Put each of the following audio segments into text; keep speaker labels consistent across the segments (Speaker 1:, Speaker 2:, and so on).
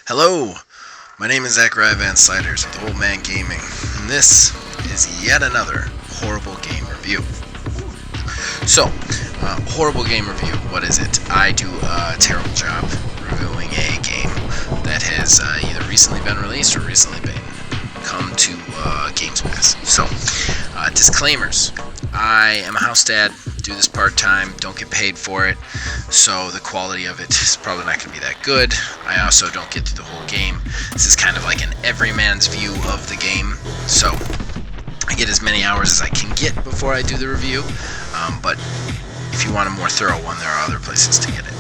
Speaker 1: Hello, my name is Zachariah Van Sliders with Old Man Gaming, and this is yet another horrible game review. So, horrible game review, what is it? I do a terrible job reviewing a game that has either recently been released or recently been come to Games Pass. So, disclaimers. I am a house dad, do this part-time, don't get paid for it, so the quality of it is probably not going to be that good. I also don't get through the whole game. This is kind of like an everyman's view of the game, so I get as many hours as I can get before I do the review, but if you want a more thorough one, there are other places to get it.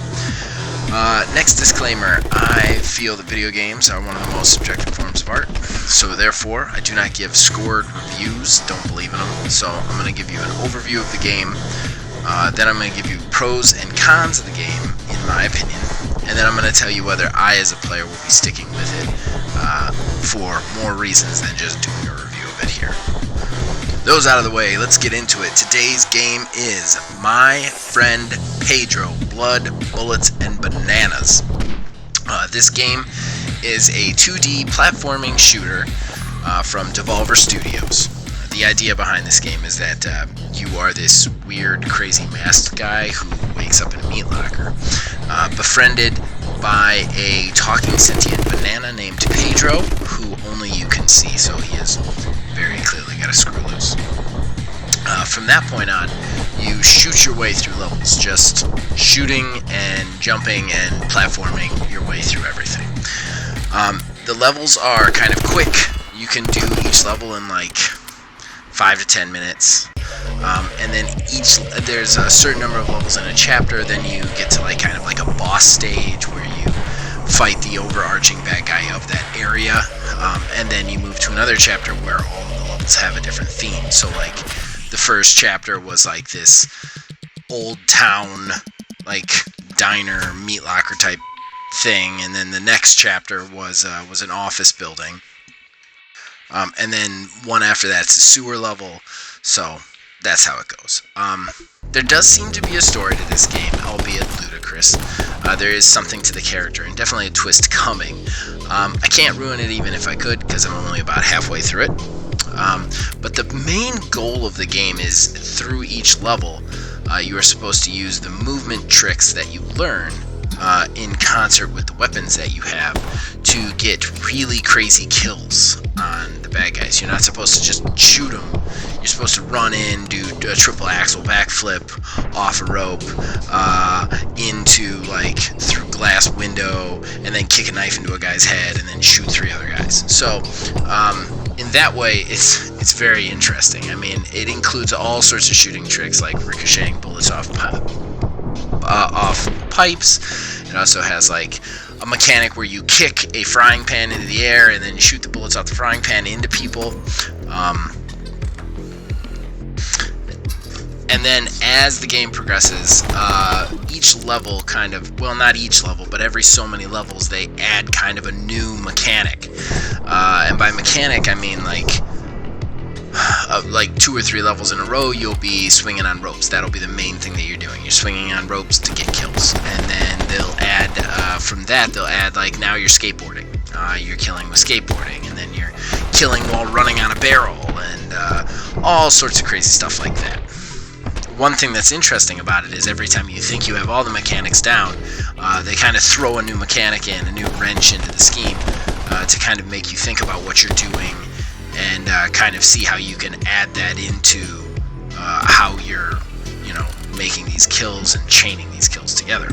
Speaker 1: Next disclaimer, I feel that video games are one of the most subjective forms of art, so therefore I do not give scored reviews, don't believe in them. So I'm going to give you an overview of the game, then I'm going to give you pros and cons of the game, in my opinion, and then I'm going to tell you whether I as a player will be sticking with it for more reasons than just doing a review of it here. Those out of the way, let's get into it. Today's game is My Friend Pedro, Blood, Bullets, and Bananas. This game is a 2D platforming shooter from Devolver Studios. The idea behind this game is that you are this weird, crazy masked guy who wakes up in a meat locker, befriended by a talking sentient banana named Pedro, who only you can see, so he is very clearly got a screw loose. From that point on, you shoot your way through levels, just shooting and jumping and platforming your way through everything. The levels are kind of quick. You can do each level in like 5 to 10 minutes. And then there's a certain number of levels in a chapter, then you get to like kind of like a boss stage where you fight the overarching bad guy of that area, and then you move to another chapter where all of the levels have a different theme. So like the first chapter was like this old town, like diner, meat locker type thing, and then the next chapter was an office building, and then one after that's a sewer level. So that's how it goes. There does seem to be a story to this game, albeit ludicrous. There is something to the character, and definitely a twist coming. I can't ruin it even if I could, because I'm only about halfway through it. But the main goal of the game is, through each level, you are supposed to use the movement tricks that you learn in concert with the weapons that you have to get really crazy kills on the bad guys. You're not supposed to just shoot them. You're supposed to run in, do a triple axle backflip off a rope, into like through glass window, and then kick a knife into a guy's head, and then shoot 3 other guys. So in that way, it's very interesting. I mean, it includes all sorts of shooting tricks like ricocheting bullets off pipes. It also has like a mechanic where you kick a frying pan into the air and then you shoot the bullets off the frying pan into people. And then as the game progresses, each level kind of, well, not each level, but every so many levels, they add kind of a new mechanic. And by mechanic, I mean like 2 or 3 levels in a row, you'll be swinging on ropes. That'll be the main thing that you're doing. You're swinging on ropes to get kills. And then they'll add, from that, they'll add, like, now you're skateboarding. You're killing with skateboarding. And then you're killing while running on a barrel. And all sorts of crazy stuff like that. One thing that's interesting about it is every time you think you have all the mechanics down, they kind of throw a new mechanic in, a new wrench into the scheme, to kind of make you think about what you're doing and kind of see how you can add that into how you're, making these kills and chaining these kills together.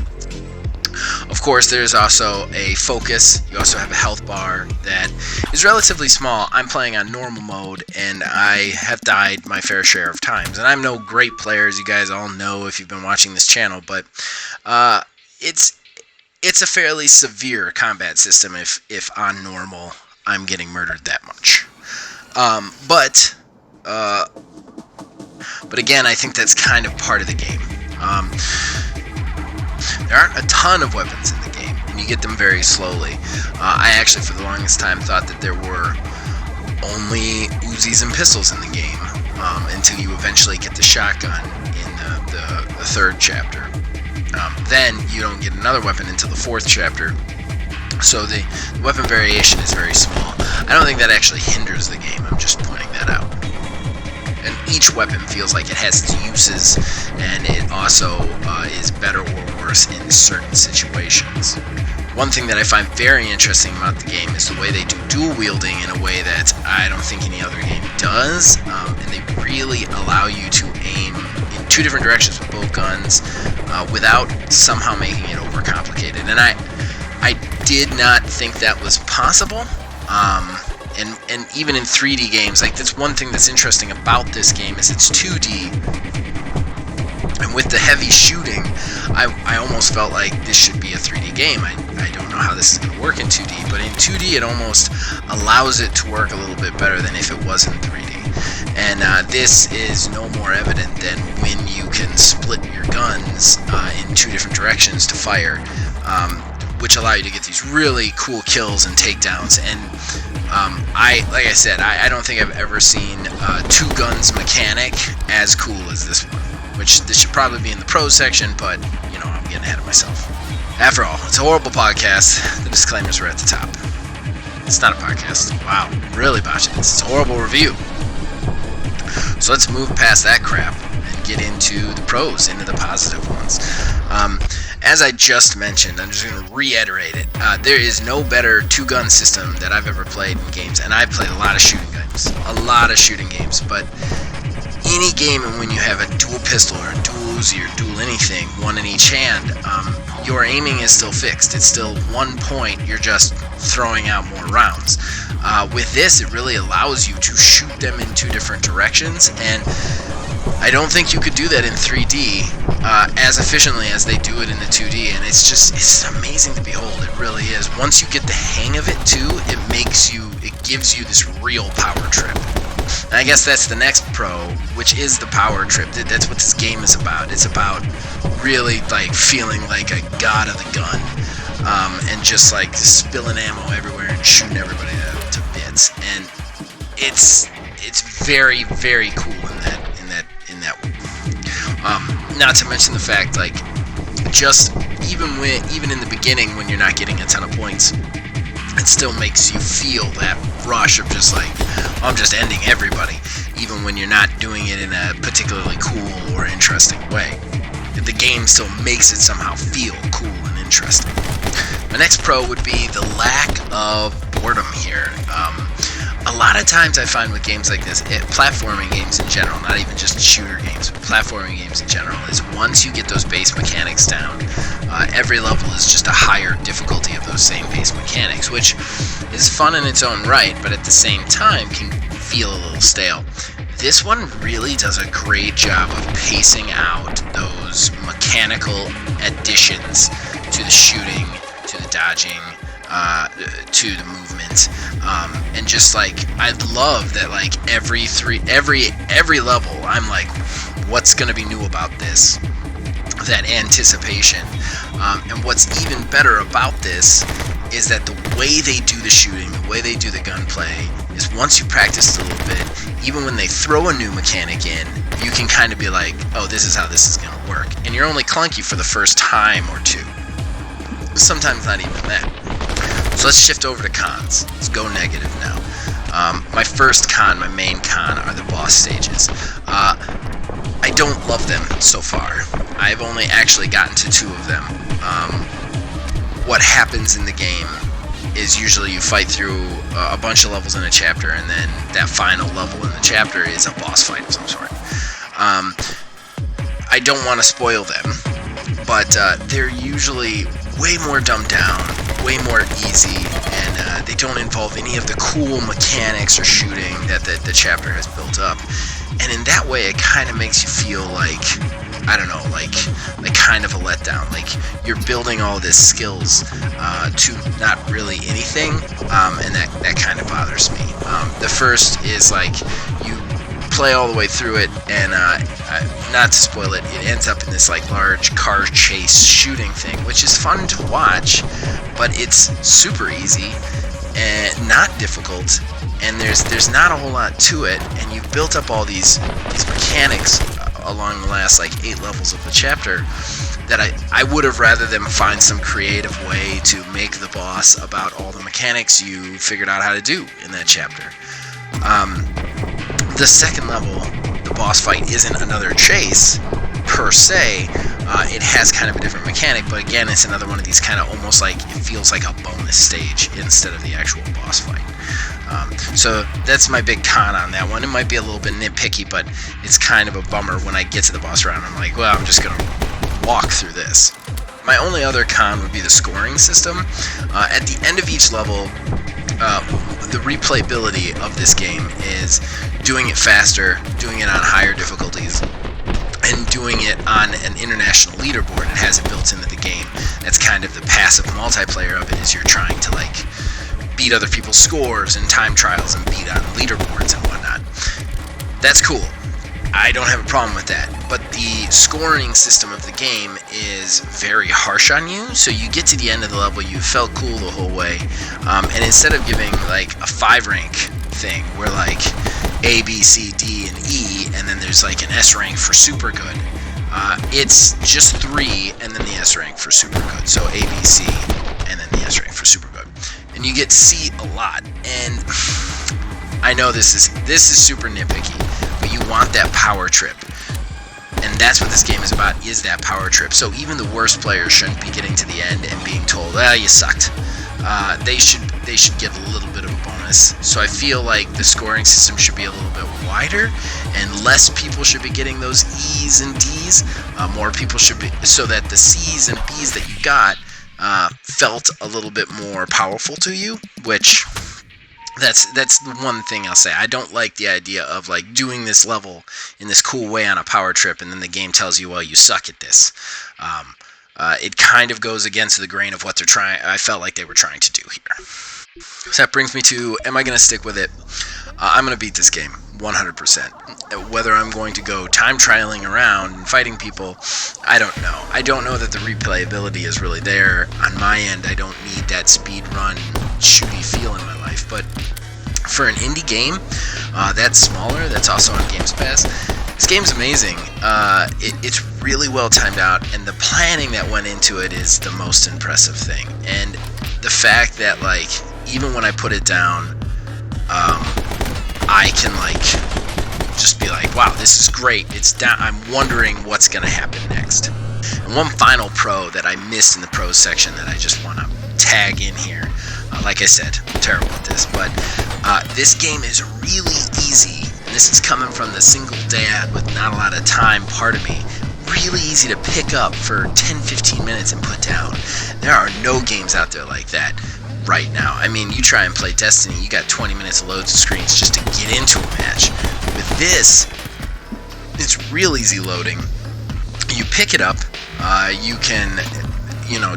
Speaker 1: Of course, there's also a focus. You also have a health bar that is relatively small. I'm playing on normal mode, and I have died my fair share of times. And I'm no great player, as you guys all know if you've been watching this channel, but it's a fairly severe combat system if on normal I'm getting murdered that much. But again, I think that's kind of part of the game. There aren't a ton of weapons in the game, and you get them very slowly. I actually, for the longest time, thought that there were only Uzis and pistols in the game, until you eventually get the shotgun in the 3rd chapter. Then you don't get another weapon until the 4th chapter. So the weapon variation is very small. I don't think that actually hinders the game, I'm just pointing that out. And each weapon feels like it has its uses, and it also is better or worse in certain situations. One thing that I find very interesting about the game is the way they do dual wielding in a way that I don't think any other game does, and they really allow you to aim in two different directions with both guns without somehow making it overcomplicated. And I did not think that was possible. And even in 3D games, like, that's one thing that's interesting about this game is it's 2D, and with the heavy shooting, I almost felt like this should be a 3D game. I don't know how this is going to work in 2D, but in 2D it almost allows it to work a little bit better than if it was in 3D. And this is no more evident than when you can split your guns in two different directions to fire, which allow you to get these really cool kills and takedowns. And like I said, I don't think I've ever seen two guns mechanic as cool as this one, which this should probably be in the pros section, but, you know, I'm getting ahead of myself. After all, it's a horrible podcast. The disclaimers were at the top. It's not a podcast. Wow, really botching this. It's a horrible review. So let's move past that crap and get into the pros, into the positive ones. As I just mentioned, I'm just going to reiterate it. There is no better two-gun system that I've ever played in games, and I've played a lot of shooting games, but any game when you have a dual pistol or a dual Uzi or dual anything, one in each hand, your aiming is still fixed. It's still one point, you're just throwing out more rounds. With this, it really allows you to shoot them in two different directions, and I don't think you could do that in 3D as efficiently as they do it in the 2D, and it's amazing to behold. It really is. Once you get the hang of it too, it gives you this real power trip. And I guess that's the next pro, which is the power trip. That's what this game is about. It's about really like feeling like a god of the gun, and just like spilling ammo everywhere and shooting everybody to bits. And it's very, very cool in that way. Not to mention the fact, like, just even in the beginning when you're not getting a ton of points, it still makes you feel that rush of just like, I'm just ending everybody, even when you're not doing it in a particularly cool or interesting way. The game still makes it somehow feel cool and interesting. My next pro would be the lack of boredom here. A lot of times I find with games like this, platforming games in general, not even just shooter games, but platforming games in general, is once you get those base mechanics down, every level is just a higher difficulty of those same base mechanics, which is fun in its own right, but at the same time can feel a little stale. This one really does a great job of pacing out those mechanical additions to the shooting, to the dodging, to the movement, and just like, I love that, like, every level I'm like, what's gonna be new about this? That anticipation. And what's even better about this is that the way they do the shooting, the way they do the gunplay, is once you practice it a little bit, even when they throw a new mechanic in, you can kind of be like, oh, this is how this is gonna work. And you're only clunky for the first time or two. Sometimes not even that. So let's shift over to cons. Let's go negative now. My first con, my main con, are the boss stages. I don't love them so far. I've only actually gotten to 2 of them. What happens in the game is usually you fight through a bunch of levels in a chapter, and then that final level in the chapter is a boss fight of some sort. I don't want to spoil them, but they're usually way more dumbed down, way more easy, and they don't involve any of the cool mechanics or shooting that the chapter has built up. And in that way, it kind of makes you feel like, I don't know, like kind of a letdown. Like, you're building all this skills to not really anything, and that kind of bothers me. The first is like, you play all the way through it, and not to spoil it, it ends up in this like large car chase shooting thing, which is fun to watch, but it's super easy and not difficult, and there's not a whole lot to it, and you've built up all these mechanics along the last like 8 levels of the chapter that I would have rather them find some creative way to make the boss about all the mechanics you figured out how to do in that chapter. The second level, the boss fight, isn't another chase per se. It has kind of a different mechanic, but again, it's another one of these kind of almost like it feels like a bonus stage instead of the actual boss fight. So that's my big con on that one. It might be a little bit nitpicky, but it's kind of a bummer when I get to the boss round. I'm like, well, I'm just going to walk through this. My only other con would be the scoring system. At the end of each level, the replayability of this game is doing it faster, doing it on higher difficulties, and doing it on an international leaderboard. It has it built into the game. That's kind of the passive multiplayer of it, is you're trying to like beat other people's scores and time trials and beat on leaderboards and whatnot. That's cool. I don't have a problem with that. But the scoring system of the game is very harsh on you. So you get to the end of the level, you felt cool the whole way, and instead of giving like a 5 rank thing where like A, B, C, D, and E, and then there's like an S rank for super good, it's just 3 and then the S rank for super good. So A, B, C, and then the S rank for super good. And you get C a lot. And I know this is super nitpicky, but you want that power trip. And that's what this game is about, is that power trip. So even the worst players shouldn't be getting to the end and being told, you sucked. They should get a little bit of a bonus. So I feel like the scoring system should be a little bit wider, and less people should be getting those E's and D's. More people should be, so that the C's and B's that you got felt a little bit more powerful to you, which that's the one thing I'll say. I don't like the idea of like doing this level in this cool way on a power trip and then the game tells you, well, you suck at this. It kind of goes against the grain of what I felt like they were trying to do here. So that brings me to, am I going to stick with it? I'm going to beat this game 100%. Whether I'm going to go time trialing around and fighting people, I don't know. I don't know that the replayability is really there. On my end, I don't need that speed run, shooty feel in my life. But for an indie game that's smaller, that's also on Games Pass, this game's amazing. It's really well timed out, and the planning that went into it is the most impressive thing. And the fact that, like, even when I put it down, I can, like, just be like, wow, this is great. It's down. I'm wondering what's going to happen next. And one final pro that I missed in the pros section that I just want to tag in here. Like I said, I'm terrible at this, but this game is really easy. And this is coming from the single dad with not a lot of time part of me. Really easy to pick up for 10-15 minutes and put down. There are no games out there like that right now. I mean, you try and play Destiny, you got 20 minutes of loads of screens just to get into a match. With this, it's real easy loading. You pick it up, you can,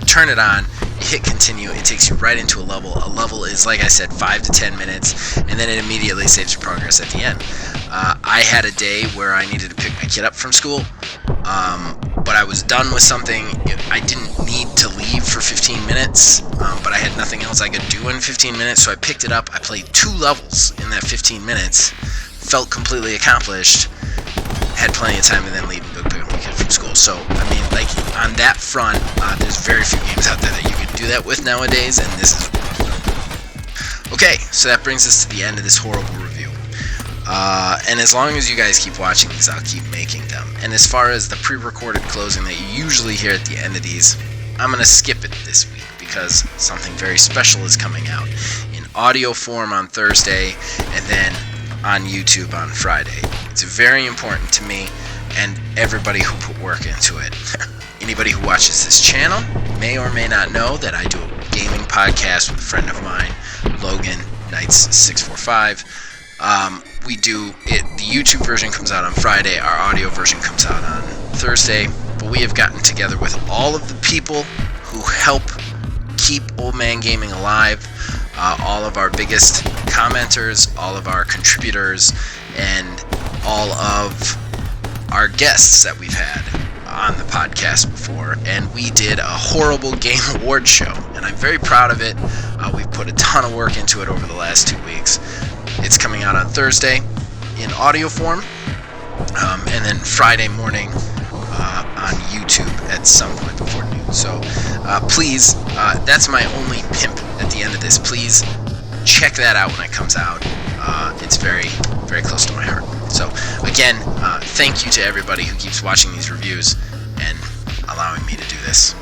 Speaker 1: turn it on, you hit continue, it takes you right into a level. A level is, like I said, 5 to 10 minutes, and then it immediately saves your progress at the end. I had a day where I needed to pick my kid up from school, but I was done with something. I didn't need to leave for 15 minutes, but I had nothing else I could do in 15 minutes, so I picked it up. I played 2 levels in that 15 minutes, felt completely accomplished, had plenty of time to then leave and go pick up my kid from school. So, I mean, like, on that front, there's very few games out there that you can do that with nowadays, and this is one of them. Okay, so that brings us to the end of this horrible review. And as long as you guys keep watching these, I'll keep making them. And as far as the pre-recorded closing that you usually hear at the end of these, I'm going to skip it this week because something very special is coming out in audio form on Thursday and then on YouTube on Friday. It's very important to me and everybody who put work into it. Anybody who watches this channel may or may not know that I do a gaming podcast with a friend of mine, Logan Knights645. We do it. The YouTube version comes out on Friday. Our audio version comes out on Thursday. But we have gotten together with all of the people who help keep Old Man Gaming alive. All of our biggest commenters, all of our contributors, and all of our guests that we've had on the podcast before. And we did a horrible game award show. And I'm very proud of it. We've put a ton of work into it over the last 2 weeks. It's coming out on Thursday in audio form, and then Friday morning on YouTube at some point before noon. So please, that's my only pimp at the end of this. Please check that out when it comes out. It's very, very close to my heart. So again, thank you to everybody who keeps watching these reviews and allowing me to do this.